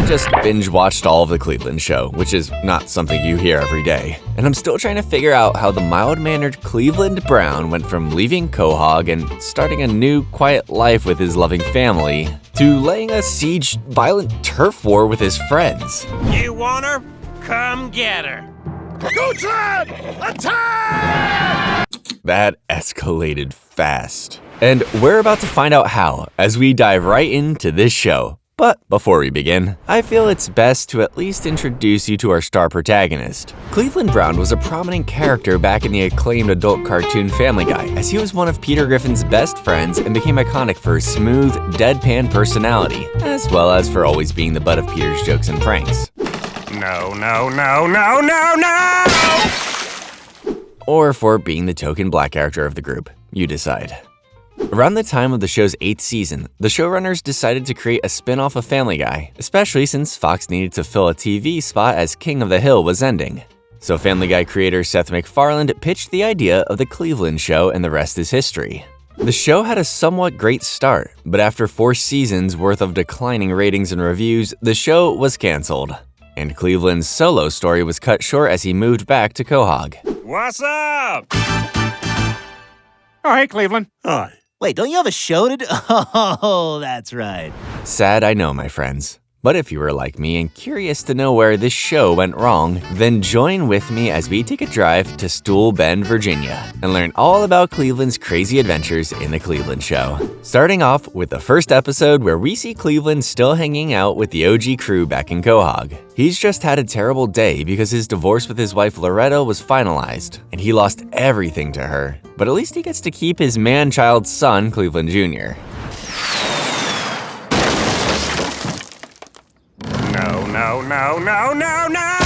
I just binge-watched all of the Cleveland show, which is not something you hear every day. And I'm still trying to figure out how the mild-mannered Cleveland Brown went from leaving Quahog and starting a new, quiet life with his loving family to laying a siege, violent turf war with his friends. You want her? Come get her. Goochland! Attack! That escalated fast. And we're about to find out how as we dive right into this show. But before we begin, I feel it's best to at least introduce you to our star protagonist. Cleveland Brown was a prominent character back in the acclaimed adult cartoon Family Guy, as he was one of Peter Griffin's best friends and became iconic for his smooth, deadpan personality, as well as for always being the butt of Peter's jokes and pranks. No, no, no, no, no, no! Or for being the token black character of the group. You decide. Around the time of the show's 8th season, the showrunners decided to create a spin-off of Family Guy, especially since Fox needed to fill a TV spot as King of the Hill was ending. So Family Guy creator Seth MacFarlane pitched the idea of the Cleveland show, and the rest is history. The show had a somewhat great start, but after 4 seasons worth of declining ratings and reviews, the show was canceled. And Cleveland's solo story was cut short as he moved back to Quahog. What's up? Oh, hey, Cleveland. Hi. Wait, don't you have a show to do? Oh, that's right. Sad, I know, my friends. But if you were like me and curious to know where this show went wrong, then join with me as we take a drive to Stoolbend, Virginia, and learn all about Cleveland's crazy adventures in the Cleveland show. Starting off with the first episode where we see Cleveland still hanging out with the OG crew back in Quahog. He's just had a terrible day because his divorce with his wife Roberta was finalized, and he lost everything to her. But at least he gets to keep his man-child son, Cleveland Jr. No, no, no, no, no!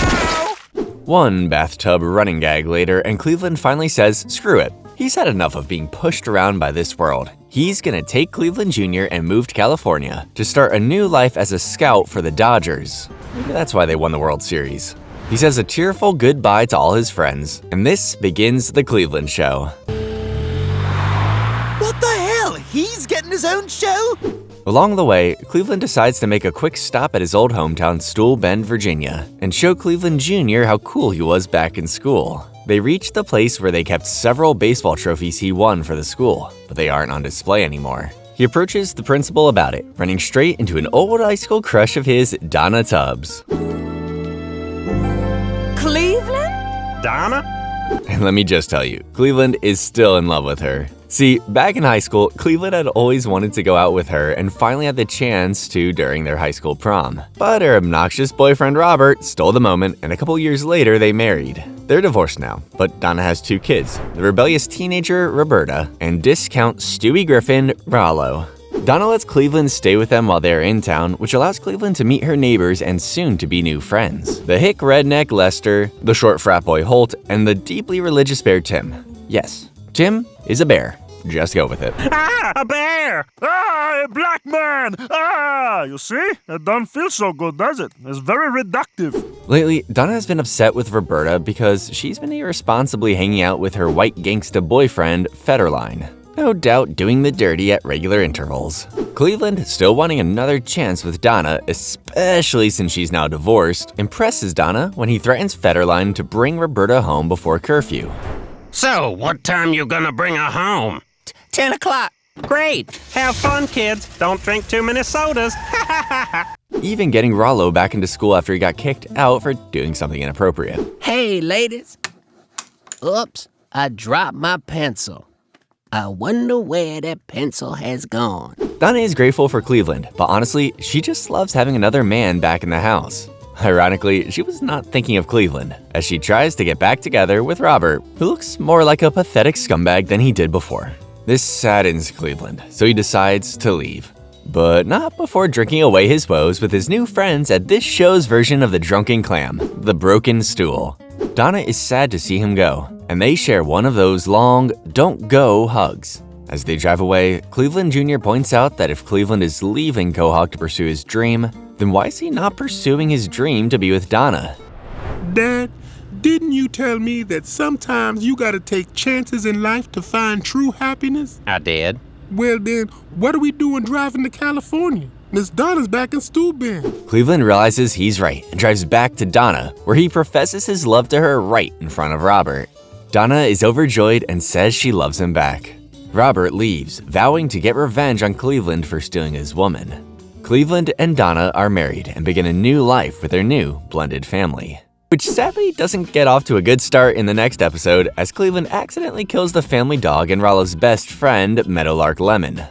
One bathtub running gag later, and Cleveland finally says, screw it. He's had enough of being pushed around by this world. He's gonna take Cleveland Jr. and move to California to start a new life as a scout for the Dodgers. Maybe that's why they won the World Series. He says a tearful goodbye to all his friends, and this begins the Cleveland show. What the hell? He's getting his own show? Along the way, Cleveland decides to make a quick stop at his old hometown, Stoolbend, Virginia, and show Cleveland Jr. how cool he was back in school. They reach the place where they kept several baseball trophies he won for the school, but they aren't on display anymore. He approaches the principal about it, running straight into an old high school crush of his, Donna Tubbs. Cleveland? Donna? And let me just tell you, Cleveland is still in love with her. See, back in high school, Cleveland had always wanted to go out with her and finally had the chance to during their high school prom. But her obnoxious boyfriend Robert stole the moment, and a couple years later they married. They're divorced now, but Donna has 2 kids, the rebellious teenager Roberta and discount Stewie Griffin Rollo. Donna lets Cleveland stay with them while they're in town, which allows Cleveland to meet her neighbors and soon-to-be new friends. The hick redneck Lester, the short frat boy Holt, and the deeply religious bear Tim. Yes, Tim is a bear. Just go with it. Ah, a bear! Ah, a black man! Ah, you see? It don't feel so good, does it? It's very reductive. Lately, Donna has been upset with Roberta because she's been irresponsibly hanging out with her white gangsta boyfriend, Federline. No doubt doing the dirty at regular intervals. Cleveland, still wanting another chance with Donna, especially since she's now divorced, impresses Donna when he threatens Federline to bring Roberta home before curfew. So, what time you gonna bring her home? 10 o'clock. Great! Have fun, kids. Don't drink too many sodas. Even getting Rollo back into school after he got kicked out for doing something inappropriate. Hey, ladies. Oops, I dropped my pencil. I wonder where that pencil has gone. Donna is grateful for Cleveland, but honestly, she just loves having another man back in the house. Ironically, she was not thinking of Cleveland, as she tries to get back together with Robert, who looks more like a pathetic scumbag than he did before. This saddens Cleveland, so he decides to leave. But not before drinking away his woes with his new friends at this show's version of the Drunken Clam, the Broken Stool. Donna is sad to see him go, and they share one of those long, don't go hugs. As they drive away, Cleveland Jr. points out that if Cleveland is leaving Quahog to pursue his dream, then why is he not pursuing his dream to be with Donna? Dad, didn't you tell me that sometimes you gotta take chances in life to find true happiness? I did. Well then, what are we doing driving to California? Miss Donna's back in Stoolbend. Cleveland realizes he's right and drives back to Donna, where he professes his love to her right in front of Robert. Donna is overjoyed and says she loves him back. Robert leaves, vowing to get revenge on Cleveland for stealing his woman. Cleveland and Donna are married and begin a new life with their new blended family, which sadly doesn't get off to a good start in the next episode as Cleveland accidentally kills the family dog and Rollo's best friend, Meadowlark Lemon.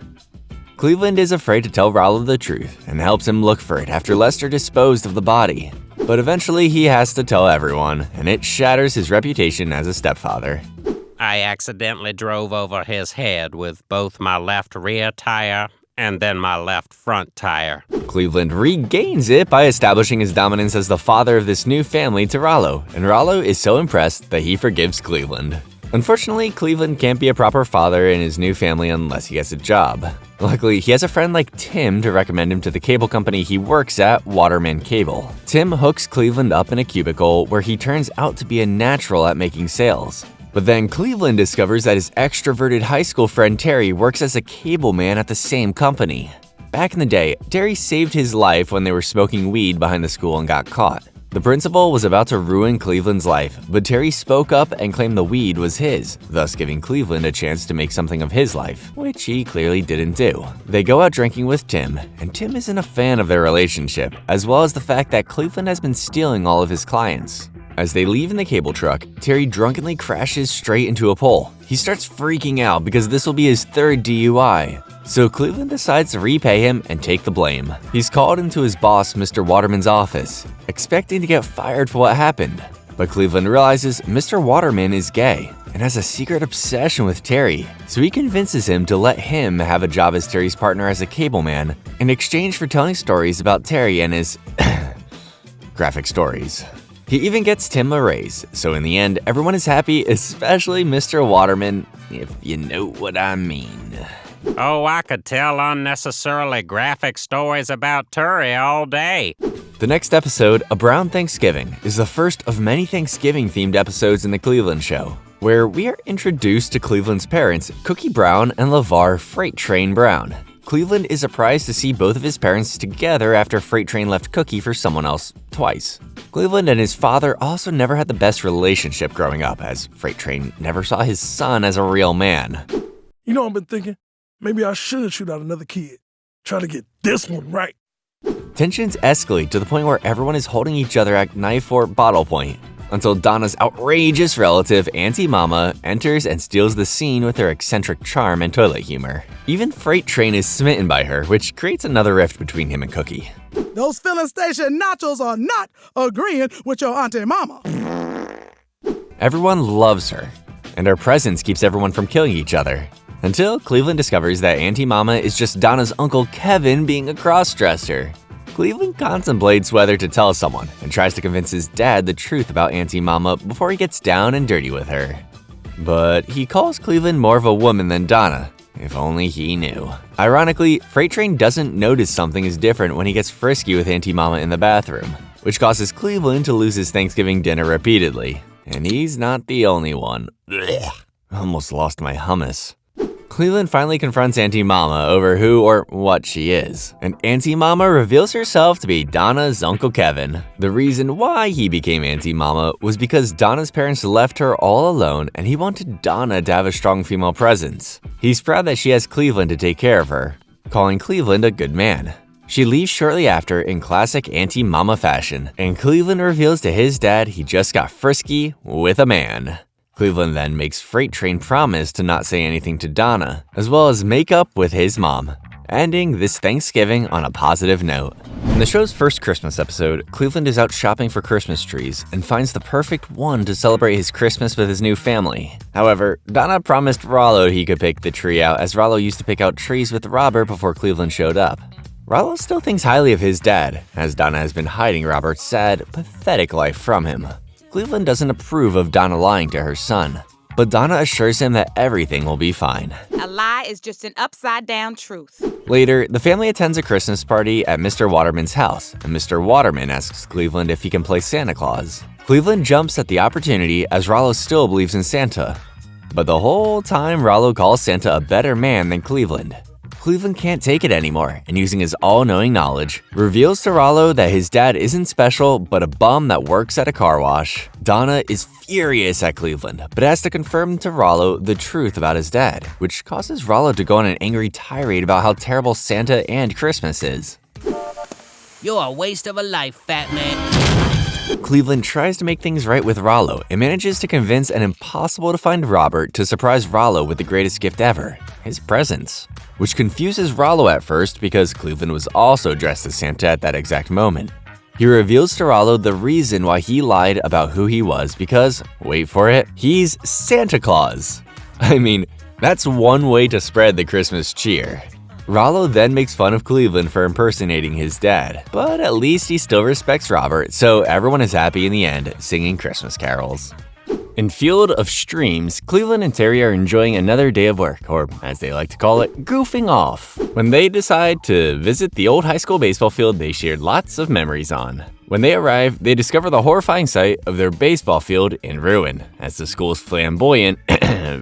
Cleveland is afraid to tell Rollo the truth and helps him look for it after Lester disposed of the body. But eventually he has to tell everyone, and it shatters his reputation as a stepfather. I accidentally drove over his head with both my left rear tire and then my left front tire. Cleveland regains it by establishing his dominance as the father of this new family to Rollo, and Rollo is so impressed that he forgives Cleveland. Unfortunately, Cleveland can't be a proper father in his new family unless he gets a job. Luckily, he has a friend like Tim to recommend him to the cable company he works at, Waterman Cable. Tim hooks Cleveland up in a cubicle where he turns out to be a natural at making sales. But then Cleveland discovers that his extroverted high school friend Terry works as a cable man at the same company. Back in the day, Terry saved his life when they were smoking weed behind the school and got caught. The principal was about to ruin Cleveland's life, but Terry spoke up and claimed the weed was his, thus giving Cleveland a chance to make something of his life, which he clearly didn't do. They go out drinking with Tim, and Tim isn't a fan of their relationship, as well as the fact that Cleveland has been stealing all of his clients. As they leave in the cable truck, Terry drunkenly crashes straight into a pole. He starts freaking out because this will be his third DUI. So Cleveland decides to repay him and take the blame. He's called into his boss, Mr. Waterman's office, expecting to get fired for what happened. But Cleveland realizes Mr. Waterman is gay and has a secret obsession with Terry, so he convinces him to let him have a job as Terry's partner as a cable man in exchange for telling stories about Terry and his graphic stories. He even gets Tim a raise, so in the end, everyone is happy, especially Mr. Waterman, if you know what I mean. Oh, I could tell unnecessarily graphic stories about Terry all day. The next episode, A Brown Thanksgiving, is the first of many Thanksgiving-themed episodes in the Cleveland show, where we are introduced to Cleveland's parents, Cookie Brown and LeVar Freight Train Brown. Cleveland is surprised to see both of his parents together after Freight Train left Cookie for someone else twice. Cleveland and his father also never had the best relationship growing up, as Freight Train never saw his son as a real man. You know, I've been thinking, maybe I should shoot out another kid. Try to get this one right. Tensions escalate to the point where everyone is holding each other at knife or bottle point, until Donna's outrageous relative, Auntie Mama, enters and steals the scene with her eccentric charm and toilet humor. Even Freight Train is smitten by her, which creates another rift between him and Cookie. Those filling station nachos are not agreeing with your Auntie Mama. Everyone loves her, and her presence keeps everyone from killing each other. Until Cleveland discovers that Auntie Mama is just Donna's Uncle Kevin being a cross-dresser. Cleveland contemplates whether to tell someone and tries to convince his dad the truth about Auntie Mama before he gets down and dirty with her. But he calls Cleveland more of a woman than Donna, if only he knew. Ironically, Freight Train doesn't notice something is different when he gets frisky with Auntie Mama in the bathroom, which causes Cleveland to lose his Thanksgiving dinner repeatedly. And he's not the only one. Blech. Almost lost my hummus. Cleveland finally confronts Auntie Mama over who or what she is, and Auntie Mama reveals herself to be Donna's Uncle Kevin. The reason why he became Auntie Mama was because Donna's parents left her all alone and he wanted Donna to have a strong female presence. He's proud that she has Cleveland to take care of her, calling Cleveland a good man. She leaves shortly after in classic Auntie Mama fashion, and Cleveland reveals to his dad he just got frisky with a man. Cleveland then makes Freight Train promise to not say anything to Donna, as well as make up with his mom, ending this Thanksgiving on a positive note. In the show's first Christmas episode, Cleveland is out shopping for Christmas trees and finds the perfect one to celebrate his Christmas with his new family. However, Donna promised Rollo he could pick the tree out, as Rollo used to pick out trees with Robert before Cleveland showed up. Rollo still thinks highly of his dad, as Donna has been hiding Robert's sad, pathetic life from him. Cleveland doesn't approve of Donna lying to her son, but Donna assures him that everything will be fine. A lie is just an upside-down truth. Later, the family attends a Christmas party at Mr. Waterman's house, and Mr. Waterman asks Cleveland if he can play Santa Claus. Cleveland jumps at the opportunity as Rollo still believes in Santa. But the whole time, Rollo calls Santa a better man than Cleveland. Cleveland can't take it anymore, and using his all-knowing knowledge, reveals to Rollo that his dad isn't special but a bum that works at a car wash. Donna is furious at Cleveland, but has to confirm to Rollo the truth about his dad, which causes Rollo to go on an angry tirade about how terrible Santa and Christmas is. You're a waste of a life, fat man. Cleveland tries to make things right with Rollo and manages to convince an impossible-to-find Robert to surprise Rollo with the greatest gift ever, his presents. Which confuses Rollo at first because Cleveland was also dressed as Santa at that exact moment. He reveals to Rollo the reason why he lied about who he was because, wait for it, he's Santa Claus. I mean, that's one way to spread the Christmas cheer. Rollo then makes fun of Cleveland for impersonating his dad, but at least he still respects Robert, so everyone is happy in the end, singing Christmas carols. In Field of Streams, Cleveland and Terry are enjoying another day of work, or as they like to call it, goofing off, when they decide to visit the old high school baseball field they shared lots of memories on. When they arrive, they discover the horrifying sight of their baseball field in ruin, as the school's flamboyant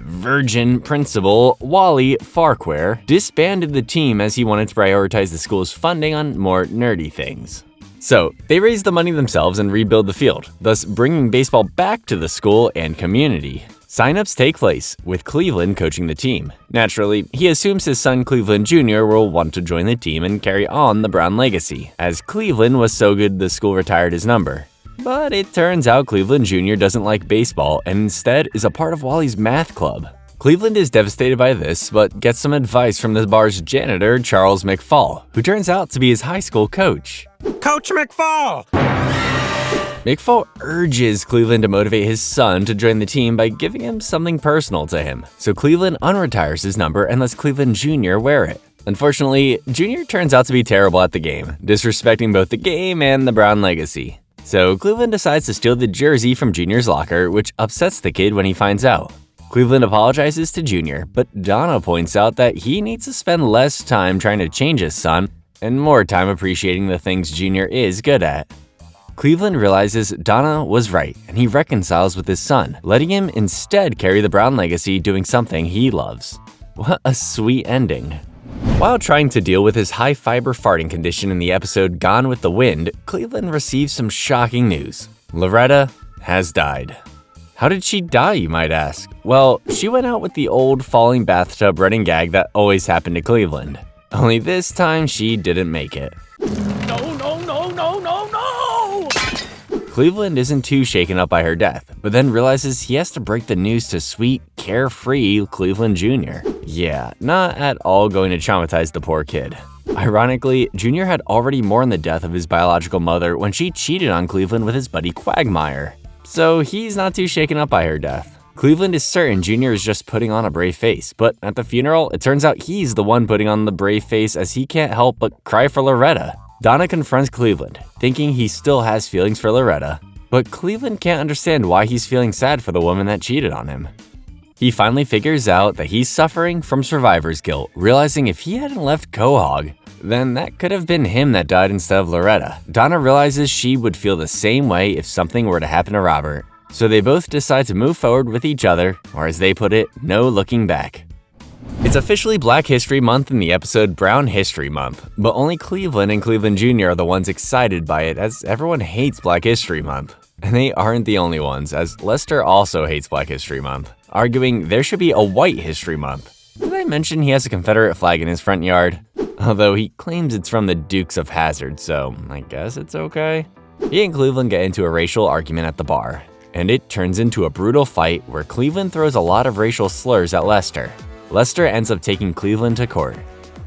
virgin principal, Wally Farquhar, disbanded the team as he wanted to prioritize the school's funding on more nerdy things. So, they raise the money themselves and rebuild the field, thus bringing baseball back to the school and community. Sign-ups take place, with Cleveland coaching the team. Naturally, he assumes his son Cleveland Jr. will want to join the team and carry on the Brown legacy, as Cleveland was so good the school retired his number. But it turns out Cleveland Jr. doesn't like baseball and instead is a part of Wally's math club. Cleveland is devastated by this, but gets some advice from the bar's janitor, Charles McFall, who turns out to be his high school coach. Coach McFall! McFall urges Cleveland to motivate his son to join the team by giving him something personal to him, so Cleveland unretires his number and lets Cleveland Jr. wear it. Unfortunately, Jr. turns out to be terrible at the game, disrespecting both the game and the Brown legacy. So Cleveland decides to steal the jersey from Jr.'s locker, which upsets the kid when he finds out. Cleveland apologizes to Jr., but Donna points out that he needs to spend less time trying to change his son and more time appreciating the things Jr. is good at. Cleveland realizes Donna was right, and he reconciles with his son, letting him instead carry the Brown legacy doing something he loves. What a sweet ending. While trying to deal with his high-fiber farting condition in the episode Gone with the Wind, Cleveland receives some shocking news. Loretta has died. How did she die, you might ask? Well, she went out with the old falling bathtub running gag that always happened to Cleveland. Only this time she didn't make it. No! Cleveland isn't too shaken up by her death, but then realizes he has to break the news to sweet, carefree Cleveland Jr. Yeah, not at all going to traumatize the poor kid. Ironically, Jr. had already mourned the death of his biological mother when she cheated on Cleveland with his buddy Quagmire. So he's not too shaken up by her death. Cleveland is certain Jr. is just putting on a brave face, but at the funeral, it turns out he's the one putting on the brave face as he can't help but cry for Loretta. Donna confronts Cleveland, thinking he still has feelings for Loretta, but Cleveland can't understand why he's feeling sad for the woman that cheated on him. He finally figures out that he's suffering from survivor's guilt, realizing if he hadn't left Quahog, then that could have been him that died instead of Loretta. Donna realizes she would feel the same way if something were to happen to Robert, so they both decide to move forward with each other, or as they put it, no looking back. It's officially Black History Month in the episode Brown History Month, but only Cleveland and Cleveland Jr. are the ones excited by it as everyone hates Black History Month. And they aren't the only ones, as Lester also hates Black History Month, arguing there should be a White History Month. Did I mention he has a Confederate flag in his front yard? Although he claims it's from the Dukes of Hazzard, so I guess it's okay. He and Cleveland get into a racial argument at the bar, and it turns into a brutal fight where Cleveland throws a lot of racial slurs at Lester. Lester ends up taking Cleveland to court,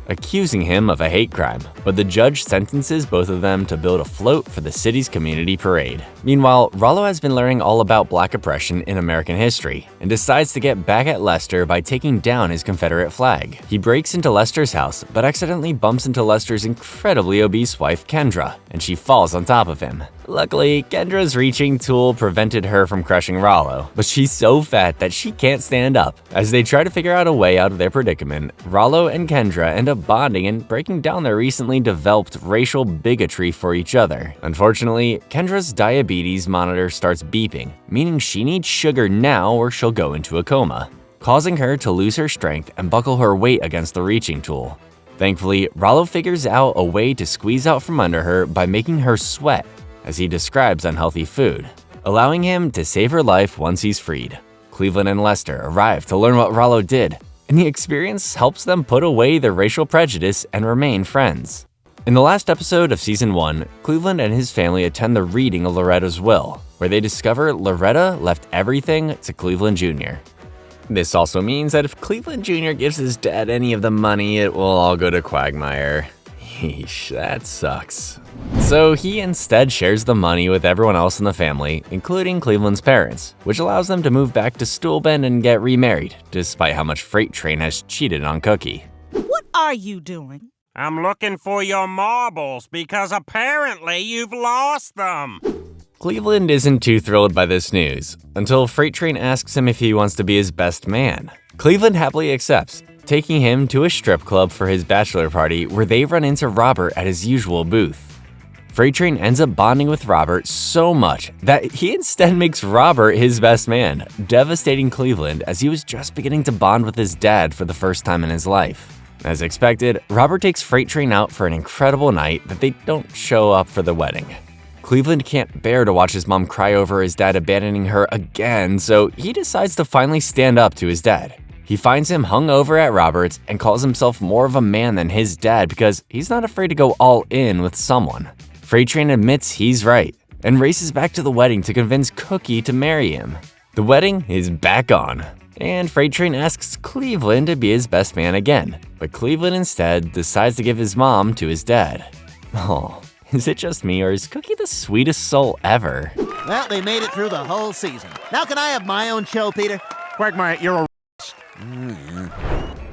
accusing him of a hate crime, but the judge sentences both of them to build a float for the city's community parade. Meanwhile, Rollo has been learning all about Black oppression in American history and decides to get back at Lester by taking down his Confederate flag. He breaks into Lester's house, but accidentally bumps into Lester's incredibly obese wife, Kendra, and she falls on top of him. Luckily, Kendra's reaching tool prevented her from crushing Rollo, but she's so fat that she can't stand up. As they try to figure out a way out of their predicament, Rollo and Kendra end up bonding and breaking down their recently developed racial bigotry for each other. Unfortunately, Kendra's diabetes monitor starts beeping, meaning she needs sugar now or she'll go into a coma, causing her to lose her strength and buckle her weight against the reaching tool. Thankfully, Rollo figures out a way to squeeze out from under her by making her sweat, as he describes unhealthy food, allowing him to save her life once he's freed. Cleveland and Lester arrive to learn what Rollo did, and the experience helps them put away their racial prejudice and remain friends. In the last episode of Season 1, Cleveland and his family attend the reading of Loretta's will, where they discover Loretta left everything to Cleveland Jr. This also means that if Cleveland Jr. gives his dad any of the money, it will all go to Quagmire. Yeesh, that sucks. So he instead shares the money with everyone else in the family, including Cleveland's parents, which allows them to move back to Stoolbend and get remarried, despite how much Freight Train has cheated on Cookie. What are you doing? I'm looking for your marbles because apparently you've lost them. Cleveland isn't too thrilled by this news, until Freight Train asks him if he wants to be his best man. Cleveland happily accepts, taking him to a strip club for his bachelor party where they run into Robert at his usual booth. Freight Train ends up bonding with Robert so much that he instead makes Robert his best man, devastating Cleveland as he was just beginning to bond with his dad for the first time in his life. As expected, Robert takes Freight Train out for an incredible night that they don't show up for the wedding. Cleveland can't bear to watch his mom cry over his dad abandoning her again, so he decides to finally stand up to his dad. He finds him hung over at Robert's and calls himself more of a man than his dad because he's not afraid to go all in with someone. Freight Train admits he's right and races back to the wedding to convince Cookie to marry him. The wedding is back on, and Freight Train asks Cleveland to be his best man again, but Cleveland instead decides to give his mom to his dad. Oh. Is it just me, or is Cookie the sweetest soul ever? Well, they made it through the whole season. Now can I have my own show, Peter? Quagmire, you're a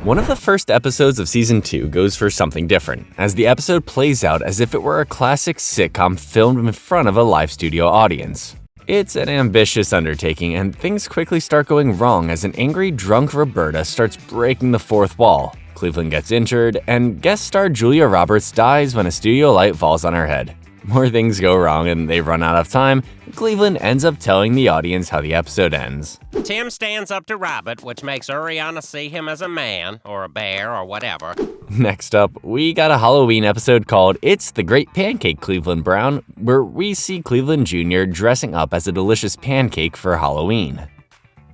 One of the first episodes of Season 2 goes for something different, as the episode plays out as if it were a classic sitcom filmed in front of a live studio audience. It's an ambitious undertaking, and things quickly start going wrong as an angry, drunk Roberta starts breaking the fourth wall. Cleveland gets injured, and guest star Julia Roberts dies when a studio light falls on her head. More things go wrong and they run out of time. Cleveland ends up telling the audience how the episode ends. Tim stands up to Robert, which makes Ariana see him as a man, or a bear, or whatever. Next up, we got a Halloween episode called It's the Great Pancake, Cleveland Brown, where we see Cleveland Jr. dressing up as a delicious pancake for Halloween.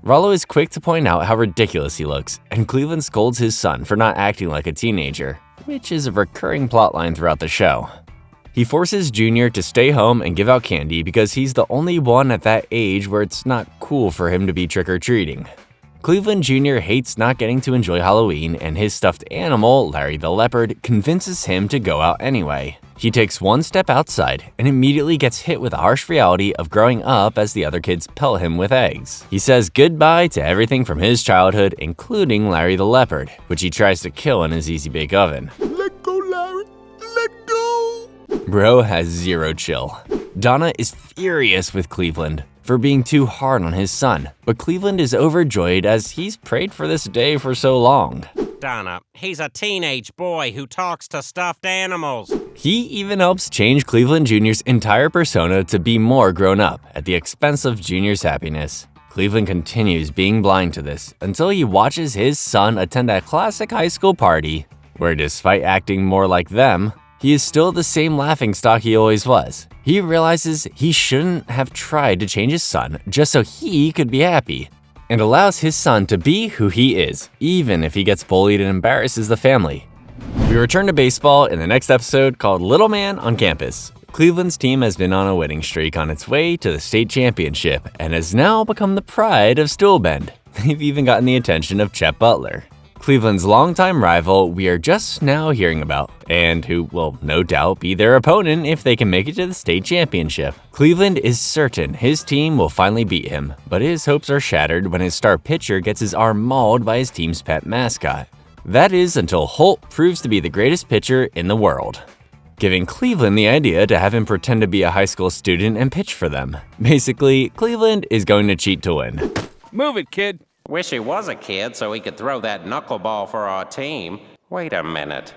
Rollo is quick to point out how ridiculous he looks, and Cleveland scolds his son for not acting like a teenager, which is a recurring plotline throughout the show. He forces Junior to stay home and give out candy because he's the only one at that age where it's not cool for him to be trick-or-treating. Cleveland Jr. hates not getting to enjoy Halloween, and his stuffed animal, Larry the Leopard, convinces him to go out anyway. He takes one step outside and immediately gets hit with the harsh reality of growing up as the other kids pelt him with eggs. He says goodbye to everything from his childhood, including Larry the Leopard, which he tries to kill in his Easy Bake Oven. Let go, Larry. Let go. Bro has zero chill. Donna is furious with Cleveland for being too hard on his son, but Cleveland is overjoyed as he's prayed for this day for so long. Donna, he's a teenage boy who talks to stuffed animals. He even helps change Cleveland Jr.'s entire persona to be more grown up at the expense of Junior's happiness. Cleveland continues being blind to this until he watches his son attend a classic high school party where, despite acting more like them, he is still the same laughingstock he always was. He realizes he shouldn't have tried to change his son just so he could be happy, and allows his son to be who he is, even if he gets bullied and embarrasses the family. We return to baseball in the next episode called Little Man on Campus. Cleveland's team has been on a winning streak on its way to the state championship and has now become the pride of Stoolbend. They've even gotten the attention of Chet Butler, Cleveland's longtime rival we are just now hearing about, and who will no doubt be their opponent if they can make it to the state championship. Cleveland is certain his team will finally beat him, but his hopes are shattered when his star pitcher gets his arm mauled by his team's pet mascot. That is until Holt proves to be the greatest pitcher in the world, giving Cleveland the idea to have him pretend to be a high school student and pitch for them. Basically, Cleveland is going to cheat to win. Move it, kid. Wish he was a kid so he could throw that knuckleball for our team. Wait a minute.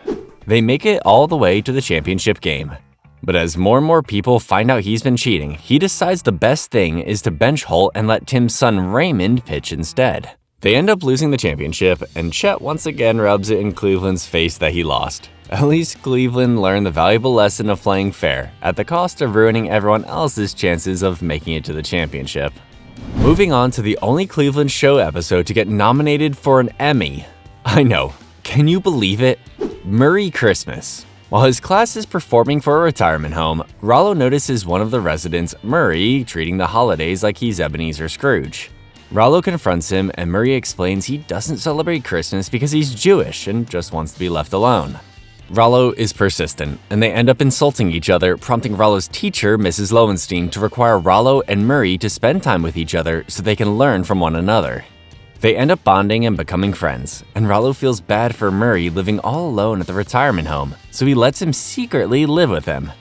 They make it all the way to the championship game. But as more and more people find out he's been cheating, he decides the best thing is to bench Holt and let Tim's son Raymond pitch instead. They end up losing the championship, and Chet once again rubs it in Cleveland's face that he lost. At least Cleveland learned the valuable lesson of playing fair, at the cost of ruining everyone else's chances of making it to the championship. Moving on to the only Cleveland show episode to get nominated for an Emmy. I know, can you believe it? Murray Christmas. While his class is performing for a retirement home, Rollo notices one of the residents, Murray, treating the holidays like he's Ebenezer Scrooge. Rollo confronts him, and Murray explains he doesn't celebrate Christmas because he's Jewish and just wants to be left alone. Rollo is persistent, and they end up insulting each other, prompting Rollo's teacher, Mrs. Lowenstein, to require Rollo and Murray to spend time with each other so they can learn from one another. They end up bonding and becoming friends, and Rollo feels bad for Murray living all alone at the retirement home, so he lets him secretly live with him.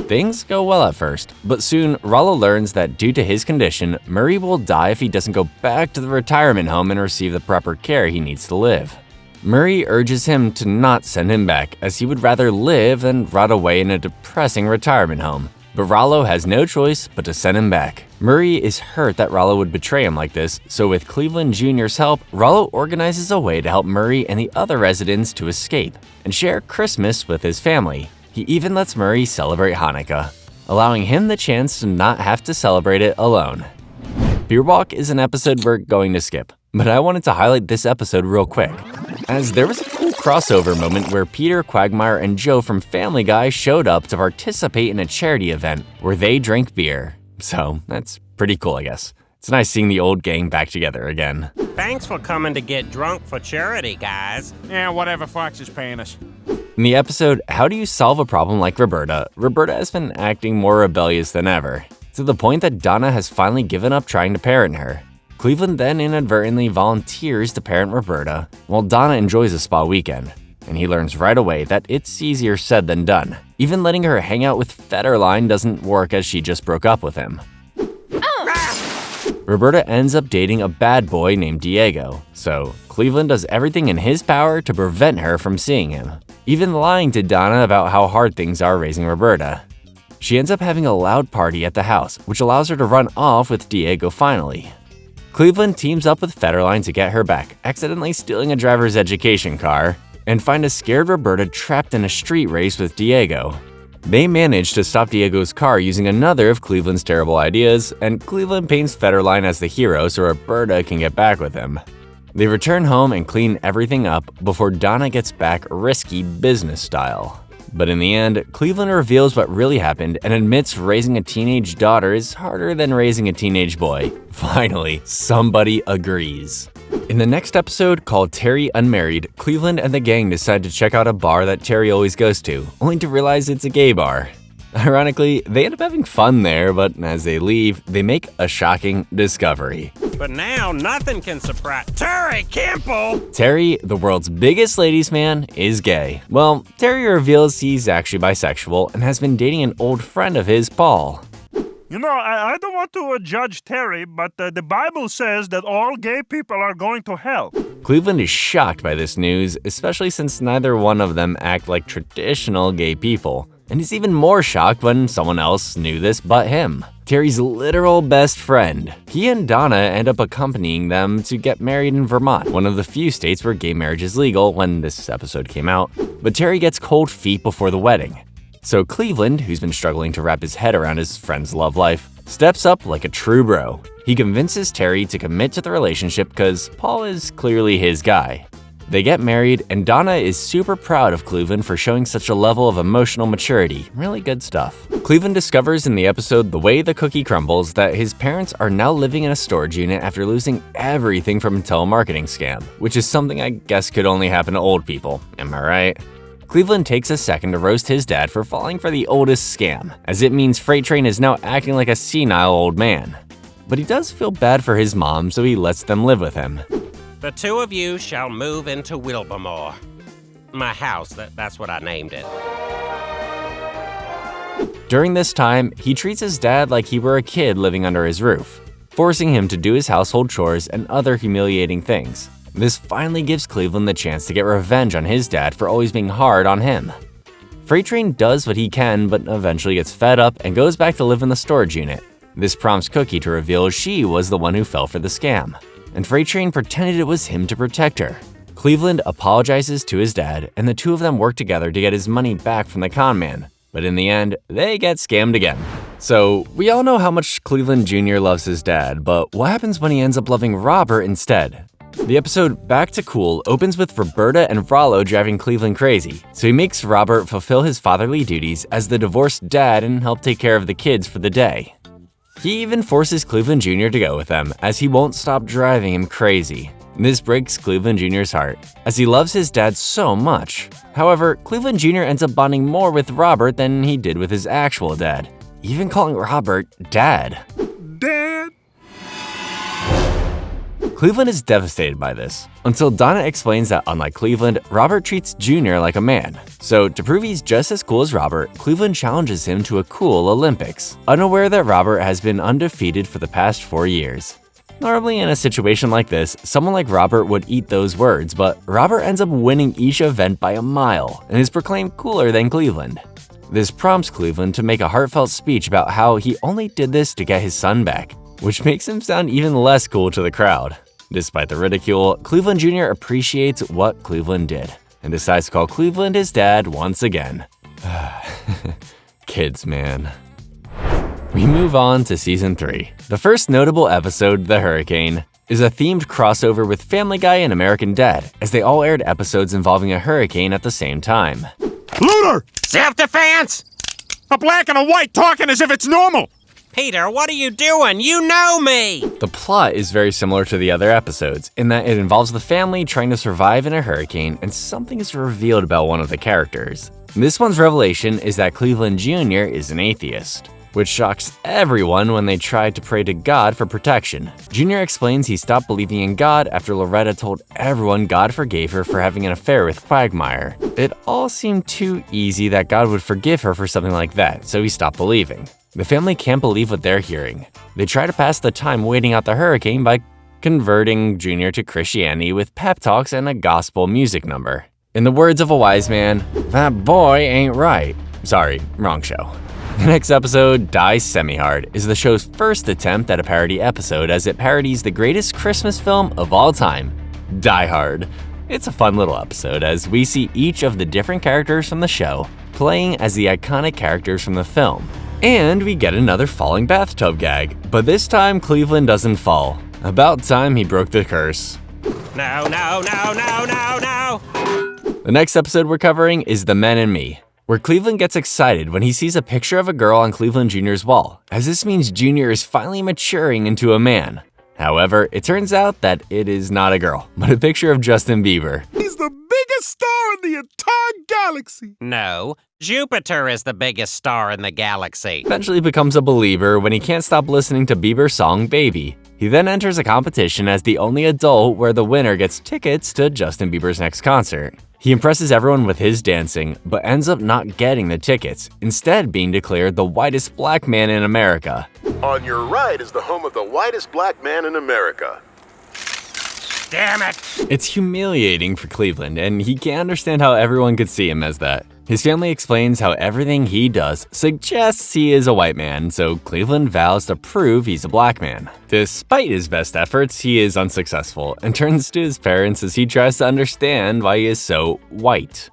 Things go well at first, but soon Rollo learns that due to his condition, Murray will die if he doesn't go back to the retirement home and receive the proper care he needs to live. Murray urges him to not send him back, as he would rather live than rot away in a depressing retirement home. But Rollo has no choice but to send him back. Murray is hurt that Rollo would betray him like this, so with Cleveland Jr.'s help, Rollo organizes a way to help Murray and the other residents to escape and share Christmas with his family. He even lets Murray celebrate Hanukkah, allowing him the chance to not have to celebrate it alone. Beer Walk is an episode we're going to skip, but I wanted to highlight this episode real quick, as there was a cool crossover moment where Peter, Quagmire, and Joe from Family Guy showed up to participate in a charity event where they drank beer. So that's pretty cool, I guess. It's nice seeing the old gang back together again. Thanks for coming to get drunk for charity, guys. Yeah, whatever Fox is paying us. In the episode, How Do You Solve a Problem Like Roberta, Roberta has been acting more rebellious than ever, to the point that Donna has finally given up trying to parent her. Cleveland then inadvertently volunteers to parent Roberta, while Donna enjoys a spa weekend, and he learns right away that it's easier said than done. Even letting her hang out with Federline doesn't work, as she just broke up with him. Roberta ends up dating a bad boy named Diego, so Cleveland does everything in his power to prevent her from seeing him, even lying to Donna about how hard things are raising Roberta. She ends up having a loud party at the house, which allows her to run off with Diego finally. Cleveland teams up with Federline to get her back, accidentally stealing a driver's education car, and find a scared Roberta trapped in a street race with Diego. They manage to stop Diego's car using another of Cleveland's terrible ideas, and Cleveland paints Federline as the hero so Roberta can get back with him. They return home and clean everything up before Donna gets back risky business style. But in the end, Cleveland reveals what really happened and admits raising a teenage daughter is harder than raising a teenage boy. Finally, somebody agrees. In the next episode, called Terry Unmarried, Cleveland and the gang decide to check out a bar that Terry always goes to, only to realize it's a gay bar. Ironically, they end up having fun there, but as they leave, they make a shocking discovery. But now nothing can surprise Terry Campbell! Terry, the world's biggest ladies' man, is gay. Well, Terry reveals he's actually bisexual and has been dating an old friend of his, Paul. You know, I don't want to judge Terry, but the Bible says that all gay people are going to hell. Cleveland is shocked by this news, especially since neither one of them act like traditional gay people. And he's even more shocked when someone else knew this but him. Terry's literal best friend. He and Donna end up accompanying them to get married in Vermont, one of the few states where gay marriage is legal when this episode came out. But Terry gets cold feet before the wedding. So Cleveland, who's been struggling to wrap his head around his friend's love life, steps up like a true bro. He convinces Terry to commit to the relationship because Paul is clearly his guy. They get married, and Donna is super proud of Cleveland for showing such a level of emotional maturity. Really good stuff. Cleveland discovers in the episode The Way the Cookie Crumbles that his parents are now living in a storage unit after losing everything from a telemarketing scam, which is something I guess could only happen to old people, am I right? Cleveland takes a second to roast his dad for falling for the oldest scam, as it means Freight Train is now acting like a senile old man. But he does feel bad for his mom, so he lets them live with him. The two of you shall move into Wilbermore. My house, that's what I named it. During this time, he treats his dad like he were a kid living under his roof, forcing him to do his household chores and other humiliating things. This finally gives Cleveland the chance to get revenge on his dad for always being hard on him. Freight Train does what he can, but eventually gets fed up and goes back to live in the storage unit. This prompts Cookie to reveal she was the one who fell for the scam, and Freight Train pretended it was him to protect her. Cleveland apologizes to his dad, and the two of them work together to get his money back from the con man. But in the end, they get scammed again. So, we all know how much Cleveland Jr. loves his dad, but what happens when he ends up loving Robert instead? The episode Back to Cool opens with Roberta and Rollo driving Cleveland crazy, so he makes Robert fulfill his fatherly duties as the divorced dad and help take care of the kids for the day. He even forces Cleveland Jr. to go with them, as he won't stop driving him crazy. This breaks Cleveland Jr.'s heart, as he loves his dad so much. However, Cleveland Jr. ends up bonding more with Robert than he did with his actual dad, even calling Robert Dad. Dad? Cleveland is devastated by this, until Donna explains that unlike Cleveland, Robert treats Jr. like a man. So to prove he's just as cool as Robert, Cleveland challenges him to a cool Olympics, unaware that Robert has been undefeated for the past 4 years. Normally in a situation like this, someone like Robert would eat those words, but Robert ends up winning each event by a mile and is proclaimed cooler than Cleveland. This prompts Cleveland to make a heartfelt speech about how he only did this to get his son back, which makes him sound even less cool to the crowd. Despite the ridicule, Cleveland Jr. appreciates what Cleveland did and decides to call Cleveland his dad once again. Kids, man. We move on to Season 3. The first notable episode, The Hurricane, is a themed crossover with Family Guy and American Dad, as they all aired episodes involving a hurricane at the same time. Looter! Self-defense! A black and a white talking as if it's normal! Peter, what are you doing? You know me! The plot is very similar to the other episodes, in that it involves the family trying to survive in a hurricane and something is revealed about one of the characters. This one's revelation is that Cleveland Jr. is an atheist, which shocks everyone when they try to pray to God for protection. Junior explains he stopped believing in God after Loretta told everyone God forgave her for having an affair with Quagmire. It all seemed too easy that God would forgive her for something like that, so he stopped believing. The family can't believe what they're hearing. They try to pass the time waiting out the hurricane by converting Junior to Christianity with pep talks and a gospel music number. In the words of a wise man, that boy ain't right. Sorry, wrong show. The next episode, Die Semi-Hard, is the show's first attempt at a parody episode as it parodies the greatest Christmas film of all time, Die Hard. It's a fun little episode as we see each of the different characters from the show playing as the iconic characters from the film. And we get another falling bathtub gag, but this time Cleveland doesn't fall. About time he broke the curse. No, no, no, no, no, no! The next episode we're covering is The Men and Me, where Cleveland gets excited when he sees a picture of a girl on Cleveland Jr.'s wall, as this means Jr. is finally maturing into a man. However, it turns out that it is not a girl, but a picture of Justin Bieber. He's the biggest star in the entire galaxy. No, Jupiter is the biggest star in the galaxy. Eventually becomes a believer when he can't stop listening to Bieber's song Baby. He then enters a competition as the only adult where the winner gets tickets to Justin Bieber's next concert. He impresses everyone with his dancing, but ends up not getting the tickets, instead being declared the whitest black man in America. On your right is the home of the whitest black man in America. Damn it! It's humiliating for Cleveland, and he can't understand how everyone could see him as that. His family explains how everything he does suggests he is a white man, so Cleveland vows to prove he's a black man. Despite his best efforts, he is unsuccessful and turns to his parents as he tries to understand why he is so white.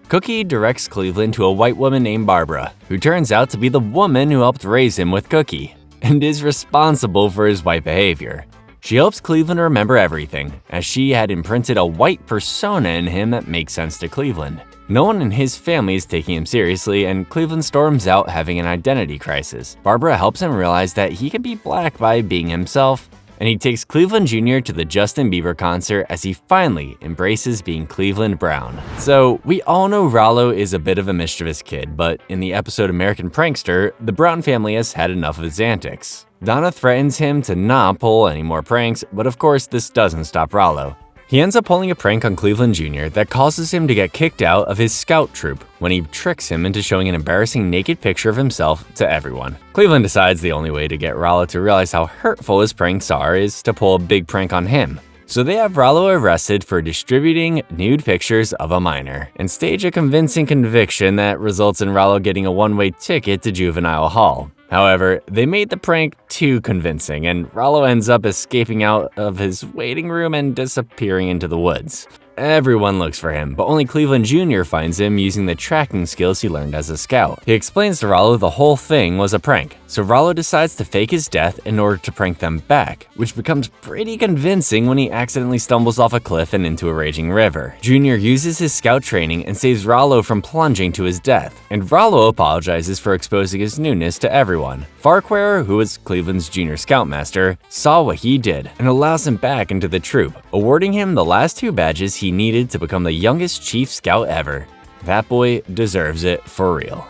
Cookie directs Cleveland to a white woman named Barbara, who turns out to be the woman who helped raise him with Cookie, and is responsible for his white behavior. She helps Cleveland remember everything, as she had imprinted a white persona in him that makes sense to Cleveland. No one in his family is taking him seriously, and Cleveland storms out having an identity crisis. Barbara helps him realize that he can be black by being himself, and he takes Cleveland Jr. to the Justin Bieber concert as he finally embraces being Cleveland Brown. So, we all know Rollo is a bit of a mischievous kid, but in the episode American Prankster, the Brown family has had enough of his antics. Donna threatens him to not pull any more pranks, but of course this doesn't stop Rollo. He ends up pulling a prank on Cleveland Jr. that causes him to get kicked out of his scout troop when he tricks him into showing an embarrassing naked picture of himself to everyone. Cleveland decides the only way to get Rollo to realize how hurtful his pranks are is to pull a big prank on him. So they have Rollo arrested for distributing nude pictures of a minor and stage a convincing conviction that results in Rollo getting a one-way ticket to juvenile hall. However, they made the prank too convincing, and Rollo ends up escaping out of his waiting room and disappearing into the woods. Everyone looks for him, but only Cleveland Jr. finds him using the tracking skills he learned as a scout. He explains to Rollo the whole thing was a prank, so Rollo decides to fake his death in order to prank them back, which becomes pretty convincing when he accidentally stumbles off a cliff and into a raging river. Jr. uses his scout training and saves Rollo from plunging to his death, and Rollo apologizes for exposing his newness to everyone. Farquhar, who was Cleveland's junior scoutmaster, saw what he did and allows him back into the troop, awarding him the last 2 badges he needed to become the youngest chief scout ever. That boy deserves it for real.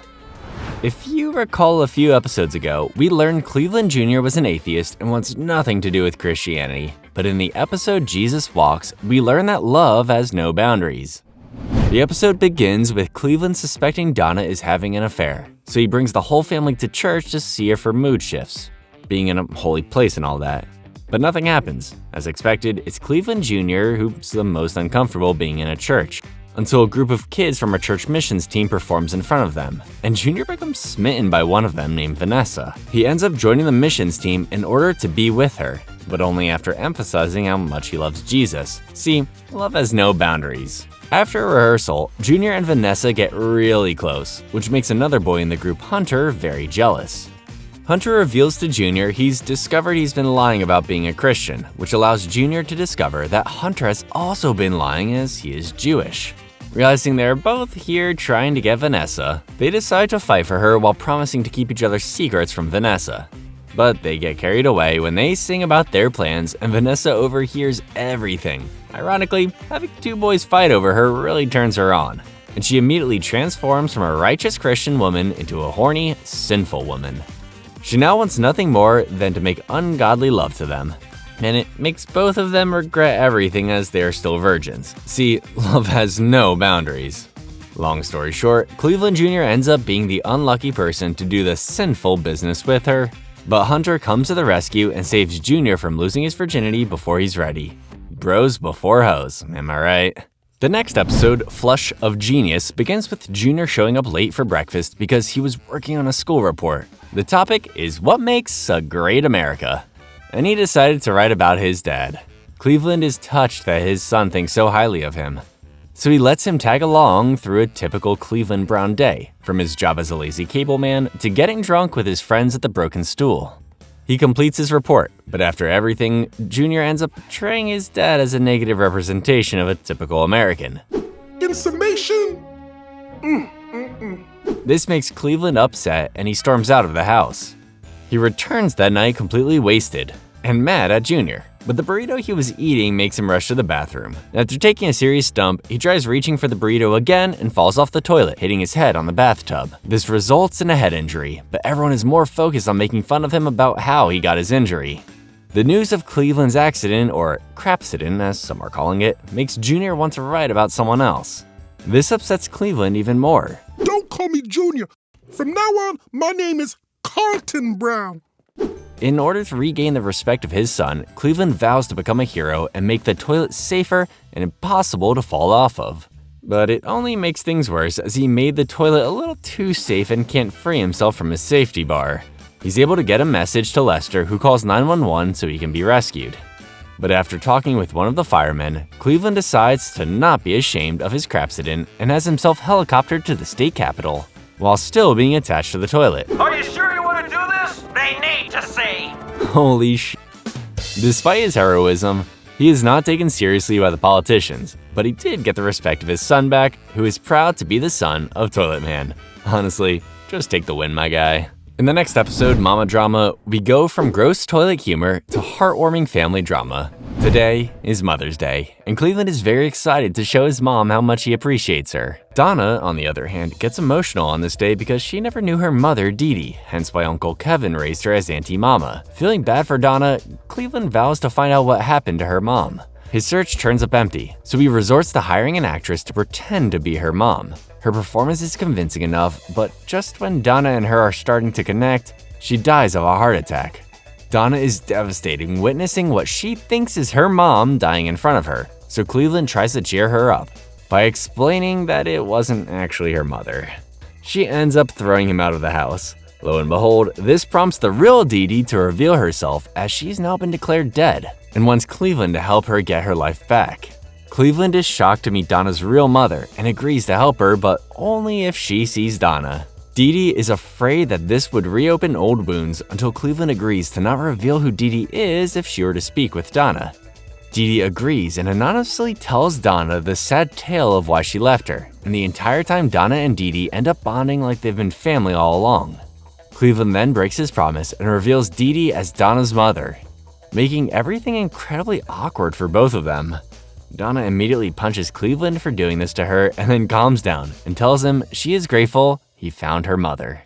If you recall a few episodes ago, we learned Cleveland Jr. was an atheist and wants nothing to do with Christianity. But in the episode Jesus Walks, we learn that love has no boundaries. The episode begins with Cleveland suspecting Donna is having an affair, so he brings the whole family to church to see her for mood shifts, being in a holy place and all that. But nothing happens. As expected, it's Cleveland Jr. who's the most uncomfortable being in a church, until a group of kids from a church missions team performs in front of them, and Jr. becomes smitten by one of them named Vanessa. He ends up joining the missions team in order to be with her, but only after emphasizing how much he loves Jesus. See, love has no boundaries. After a rehearsal, Jr. and Vanessa get really close, which makes another boy in the group, Hunter, very jealous. Hunter reveals to Jr. he's discovered he's been lying about being a Christian, which allows Jr. to discover that Hunter has also been lying as he is Jewish. Realizing they're both here trying to get Vanessa, they decide to fight for her while promising to keep each other's secrets from Vanessa. But they get carried away when they sing about their plans and Vanessa overhears everything. Ironically, having 2 boys fight over her really turns her on, and she immediately transforms from a righteous Christian woman into a horny, sinful woman. She now wants nothing more than to make ungodly love to them, and it makes both of them regret everything as they are still virgins. See, love has no boundaries. Long story short, Cleveland Jr. ends up being the unlucky person to do the sinful business with her, but Hunter comes to the rescue and saves Jr. from losing his virginity before he's ready. Bros before hoes, am I right? The next episode, Flush of Genius, begins with Jr. showing up late for breakfast because he was working on a school report. The topic is what makes a great America, and he decided to write about his dad. Cleveland is touched that his son thinks so highly of him, so he lets him tag along through a typical Cleveland Brown day, from his job as a lazy cable man to getting drunk with his friends at the Broken Stool. He completes his report, but after everything, Jr. ends up portraying his dad as a negative representation of a typical American. In summation, This makes Cleveland upset and he storms out of the house. He returns that night completely wasted and mad at Jr., but the burrito he was eating makes him rush to the bathroom. After taking a serious dump, he tries reaching for the burrito again and falls off the toilet, hitting his head on the bathtub. This results in a head injury, but everyone is more focused on making fun of him about how he got his injury. The news of Cleveland's accident, or crapsident as some are calling it, makes Jr. want to write about someone else. This upsets Cleveland even more. don't call me Junior. From now on, my name is Carlton Brown. In order to regain the respect of his son, Cleveland vows to become a hero and make the toilet safer and impossible to fall off of. But it only makes things worse as he made the toilet a little too safe and can't free himself from his safety bar. He's able to get a message to Lester, who calls 911 so he can be rescued. But after talking with one of the firemen, Cleveland decides to not be ashamed of his crapsident and has himself helicoptered to the state capitol, while still being attached to the toilet. Are you sure you want to do this? They need to see. Holy sh! Despite his heroism, he is not taken seriously by the politicians, but he did get the respect of his son back, who is proud to be the son of Toilet Man. Honestly, just take the win, my guy. In the next episode, Mama Drama, we go from gross toilet humor to heartwarming family drama. Today is Mother's Day, and Cleveland is very excited to show his mom how much he appreciates her. Donna, on the other hand, gets emotional on this day because she never knew her mother, Dee Dee, hence why Uncle Kevin raised her as Auntie Mama. Feeling bad for Donna, Cleveland vows to find out what happened to her mom. His search turns up empty, so he resorts to hiring an actress to pretend to be her mom. Her performance is convincing enough, but just when Donna and her are starting to connect, she dies of a heart attack. Donna is devastated, witnessing what she thinks is her mom dying in front of her, so Cleveland tries to cheer her up by explaining that it wasn't actually her mother. She ends up throwing him out of the house. Lo and behold, this prompts the real Dee Dee to reveal herself as she's now been declared dead and wants Cleveland to help her get her life back. Cleveland is shocked to meet Donna's real mother and agrees to help her, but only if she sees Donna. Dee Dee is afraid that this would reopen old wounds until Cleveland agrees to not reveal who Dee Dee is if she were to speak with Donna. Dee Dee agrees and anonymously tells Donna the sad tale of why she left her, and the entire time Donna and Dee Dee end up bonding like they've been family all along. Cleveland then breaks his promise and reveals Dee Dee as Donna's mother, making everything incredibly awkward for both of them. Donna immediately punches Cleveland for doing this to her and then calms down and tells him she is grateful he found her mother.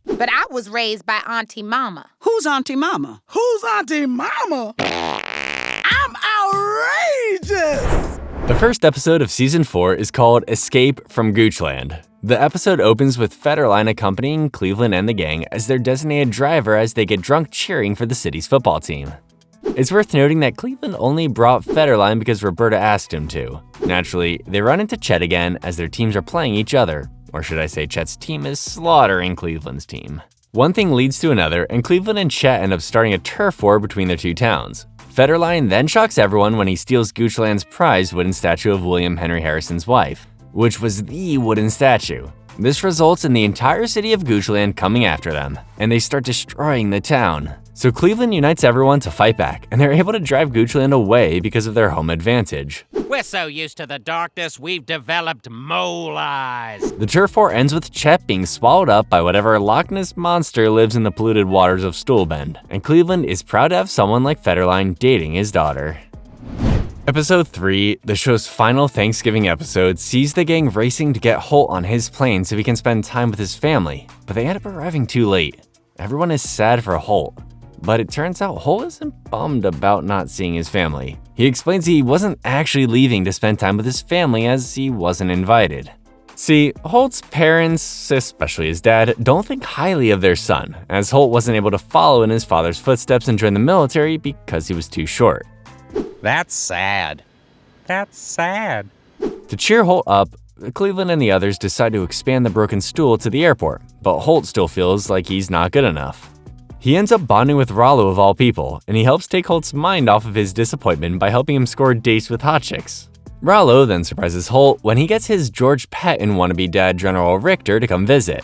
But I was raised by Auntie Mama. Who's Auntie Mama? Who's Auntie Mama? I'm outrageous! The first episode of Season 4 is called Escape from Goochland. The episode opens with Federline accompanying Cleveland and the gang as their designated driver as they get drunk cheering for the city's football team. It's worth noting that Cleveland only brought Federline because Roberta asked him to. Naturally, they run into Chet again as their teams are playing each other, or should I say Chet's team is slaughtering Cleveland's team. One thing leads to another, and Cleveland and Chet end up starting a turf war between their two towns. Federline then shocks everyone when he steals Goochland's prized wooden statue of William Henry Harrison's wife, which was the wooden statue. This results in the entire city of Goochland coming after them, and they start destroying the town. So Cleveland unites everyone to fight back, and they're able to drive Goochland away because of their home advantage. We're so used to the darkness, we've developed mole eyes. The turf war ends with Chet being swallowed up by whatever Loch Ness monster lives in the polluted waters of Stoolbend, and Cleveland is proud to have someone like Federline dating his daughter. Episode 3, the show's final Thanksgiving episode, sees the gang racing to get Holt on his plane so he can spend time with his family, but they end up arriving too late. Everyone is sad for Holt, but it turns out Holt isn't bummed about not seeing his family. He explains he wasn't actually leaving to spend time with his family as he wasn't invited. See, Holt's parents, especially his dad, don't think highly of their son, as Holt wasn't able to follow in his father's footsteps and join the military because he was too short. That's sad. That's sad. To cheer Holt up, Cleveland and the others decide to expand the broken stool to the airport, but Holt still feels like he's not good enough. He ends up bonding with Rollo of all people, and he helps take Holt's mind off of his disappointment by helping him score dates with hot chicks. Rollo then surprises Holt when he gets his George Pet and wannabe dad General Richter to come visit.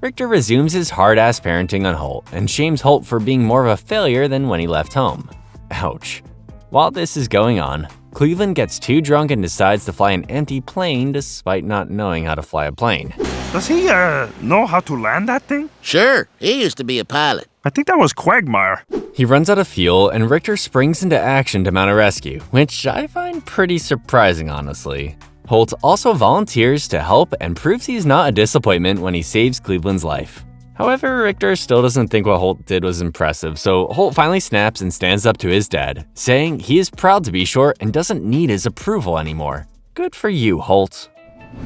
Richter resumes his hard-ass parenting on Holt and shames Holt for being more of a failure than when he left home. Ouch. While this is going on, Cleveland gets too drunk and decides to fly an empty plane despite not knowing how to fly a plane. Does he, know how to land that thing? Sure, he used to be a pilot. I think that was Quagmire. He runs out of fuel and Richter springs into action to mount a rescue, which I find pretty surprising, honestly. Holt also volunteers to help and proves he's not a disappointment when he saves Cleveland's life. However, Richter still doesn't think what Holt did was impressive, so Holt finally snaps and stands up to his dad, saying he is proud to be short and doesn't need his approval anymore. Good for you, Holt.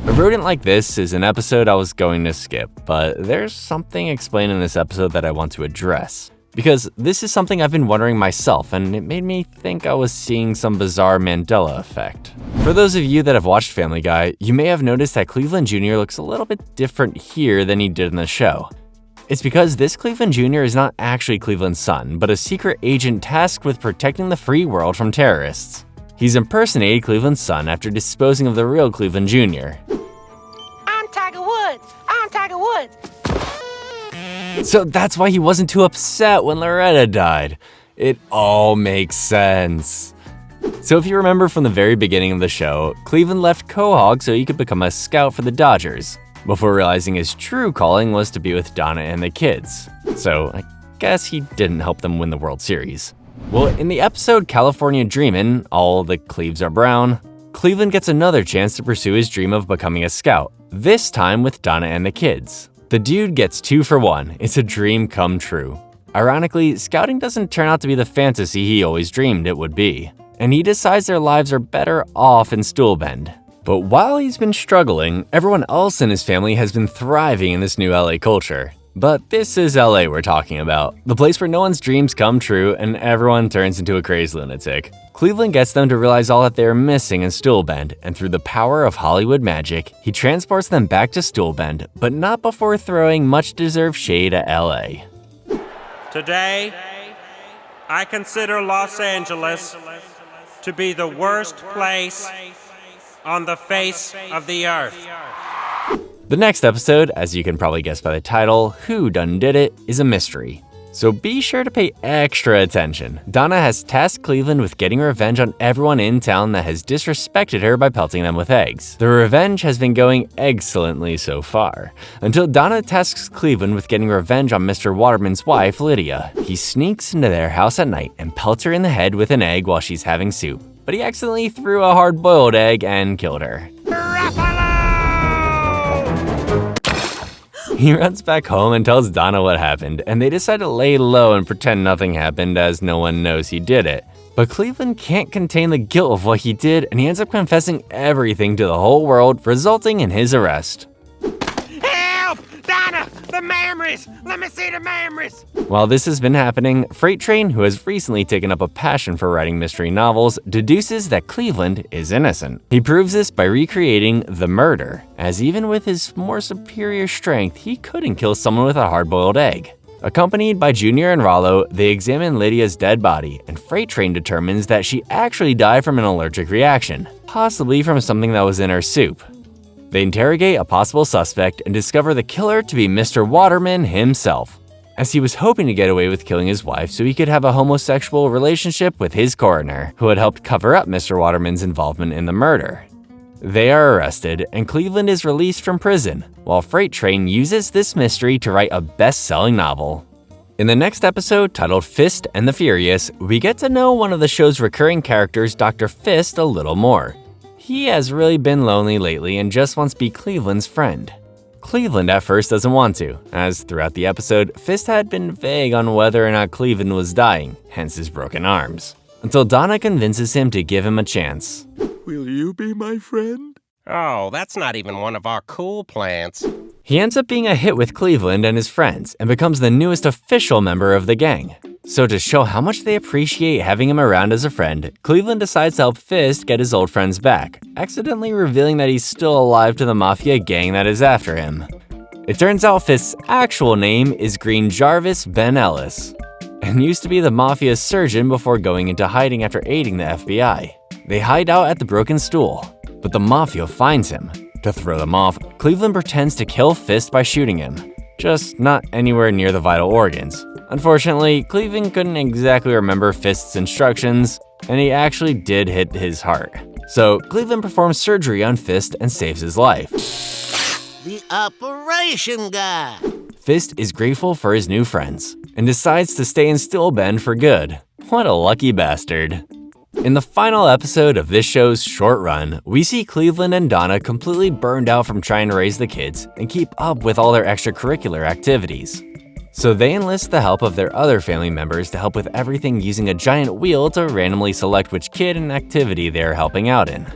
A rodent like this is an episode I was going to skip, but there's something explained in this episode that I want to address. Because this is something I've been wondering myself, and it made me think I was seeing some bizarre Mandela effect. For those of you that have watched Family Guy, you may have noticed that Cleveland Jr. looks a little bit different here than he did in the show. It's because this Cleveland Jr. is not actually Cleveland's son, but a secret agent tasked with protecting the free world from terrorists. He's impersonated Cleveland's son after disposing of the real Cleveland Jr. I'm Tiger Woods. I'm Tiger Woods. So that's why he wasn't too upset when Loretta died. It all makes sense. So if you remember from the very beginning of the show, Cleveland left Quahog so he could become a scout for the Dodgers, before realizing his true calling was to be with Donna and the kids. So I guess he didn't help them win the World Series. Well, in the episode California Dreamin', All the Cleves Are Brown, Cleveland gets another chance to pursue his dream of becoming a scout, this time with Donna and the kids. The dude gets 2 for 1. It's a dream come true. Ironically, scouting doesn't turn out to be the fantasy he always dreamed it would be, and he decides their lives are better off in Stoolbend. But while he's been struggling, everyone else in his family has been thriving in this new LA culture. But this is LA we're talking about, the place where no one's dreams come true and everyone turns into a crazed lunatic. Cleveland gets them to realize all that they are missing in Stoolbend, and through the power of Hollywood magic, he transports them back to Stoolbend, but not before throwing much-deserved shade at LA. Today, I consider Los Angeles to be the worst place on the face of the earth. The next episode, as you can probably guess by the title, Who Done Did It, is a mystery. So be sure to pay extra attention. Donna has tasked Cleveland with getting revenge on everyone in town that has disrespected her by pelting them with eggs. The revenge has been going excellently so far, until Donna tasks Cleveland with getting revenge on Mr. Waterman's wife, Lydia. He sneaks into their house at night and pelts her in the head with an egg while she's having soup, but he accidentally threw a hard-boiled egg and killed her. He runs back home and tells Donna what happened, and they decide to lay low and pretend nothing happened as no one knows he did it. But Cleveland can't contain the guilt of what he did, and he ends up confessing everything to the whole world, resulting in his arrest. Help! Donna! The memories! Let me see the memories! While this has been happening, Freight Train, who has recently taken up a passion for writing mystery novels, deduces that Cleveland is innocent. He proves this by recreating the murder, as even with his more superior strength, he couldn't kill someone with a hard-boiled egg. Accompanied by Junior and Rollo, they examine Lydia's dead body, and Freight Train determines that she actually died from an allergic reaction, possibly from something that was in her soup. They interrogate a possible suspect and discover the killer to be Mr. Waterman himself, as he was hoping to get away with killing his wife so he could have a homosexual relationship with his coroner, who had helped cover up Mr. Waterman's involvement in the murder. They are arrested, and Cleveland is released from prison, while Freight Train uses this mystery to write a best-selling novel. In the next episode, titled Fist and the Furious, we get to know one of the show's recurring characters, Dr. Fist, a little more. He has really been lonely lately and just wants to be Cleveland's friend. Cleveland at first doesn't want to, as throughout the episode, Fist had been vague on whether or not Cleveland was dying, hence his broken arms, until Donna convinces him to give him a chance. Will you be my friend? Oh, that's not even one of our cool plants. He ends up being a hit with Cleveland and his friends and becomes the newest official member of the gang. So to show how much they appreciate having him around as a friend, Cleveland decides to help Fist get his old friends back, accidentally revealing that he's still alive to the mafia gang that is after him. It turns out Fist's actual name is Green Jarvis Ben Ellis, and used to be the mafia's surgeon before going into hiding after aiding the FBI. They hide out at the Broken Stool, but the mafia finds him. To throw them off, Cleveland pretends to kill Fist by shooting him, just not anywhere near the vital organs. Unfortunately, Cleveland couldn't exactly remember Fist's instructions, and he actually did hit his heart. So Cleveland performs surgery on Fist and saves his life. The operation guy. Fist is grateful for his new friends, and decides to stay in Stoolbend for good. What a lucky bastard. In the final episode of this show's short run, we see Cleveland and Donna completely burned out from trying to raise the kids and keep up with all their extracurricular activities. So they enlist the help of their other family members to help with everything using a giant wheel to randomly select which kid and activity they are helping out in.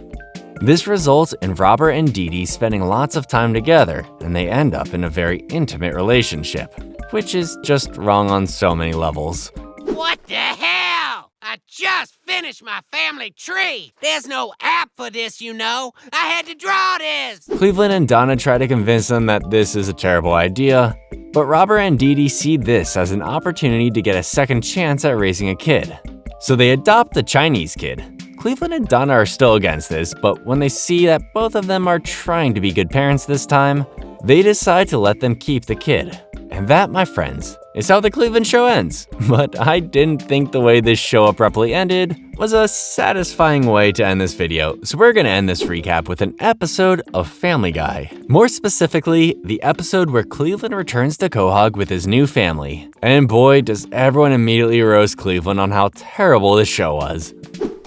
This results in Robert and Dee Dee spending lots of time together, and they end up in a very intimate relationship, which is just wrong on so many levels. What the hell? I just finished my family tree. There's no app for this, you know. I had to draw this. Cleveland and Donna try to convince them that this is a terrible idea, but Robert and Dee Dee see this as an opportunity to get a second chance at raising a kid. So they adopt the Chinese kid. Cleveland and Donna are still against this, but when they see that both of them are trying to be good parents this time, they decide to let them keep the kid. And that, my friends, is how the Cleveland show ends. But I didn't think the way this show abruptly ended was a satisfying way to end this video, so we're gonna end this recap with an episode of Family Guy. More specifically, the episode where Cleveland returns to Quahog with his new family. And boy, does everyone immediately roast Cleveland on how terrible this show was.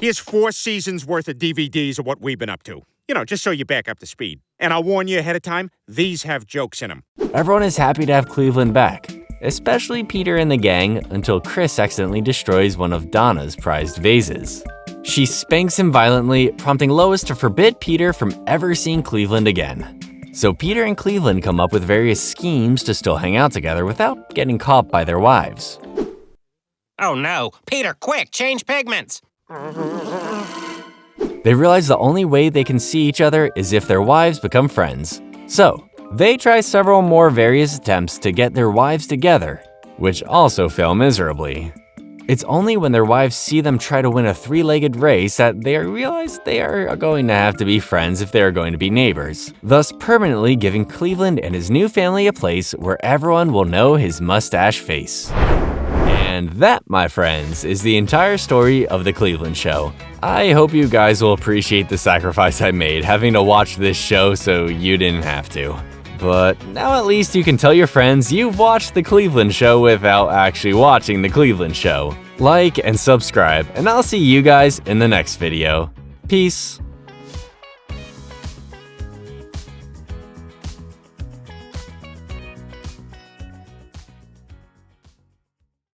Here's 4 seasons worth of DVDs of what we've been up to. You know, just so you back up to speed. And I'll warn you ahead of time, these have jokes in them. Everyone is happy to have Cleveland back, especially Peter and the gang, until Chris accidentally destroys one of Donna's prized vases. She spanks him violently, prompting Lois to forbid Peter from ever seeing Cleveland again. So Peter and Cleveland come up with various schemes to still hang out together without getting caught by their wives. Oh no, Peter, quick, change pigments. They realize the only way they can see each other is if their wives become friends. So, they try several more various attempts to get their wives together, which also fail miserably. It's only when their wives see them try to win a three-legged race that they realize they are going to have to be friends if they are going to be neighbors, thus permanently giving Cleveland and his new family a place where everyone will know his mustache face. And that, my friends, is the entire story of The Cleveland Show. I hope you guys will appreciate the sacrifice I made having to watch this show so you didn't have to. But now at least you can tell your friends you've watched The Cleveland Show without actually watching The Cleveland Show. Like and subscribe, and I'll see you guys in the next video. Peace.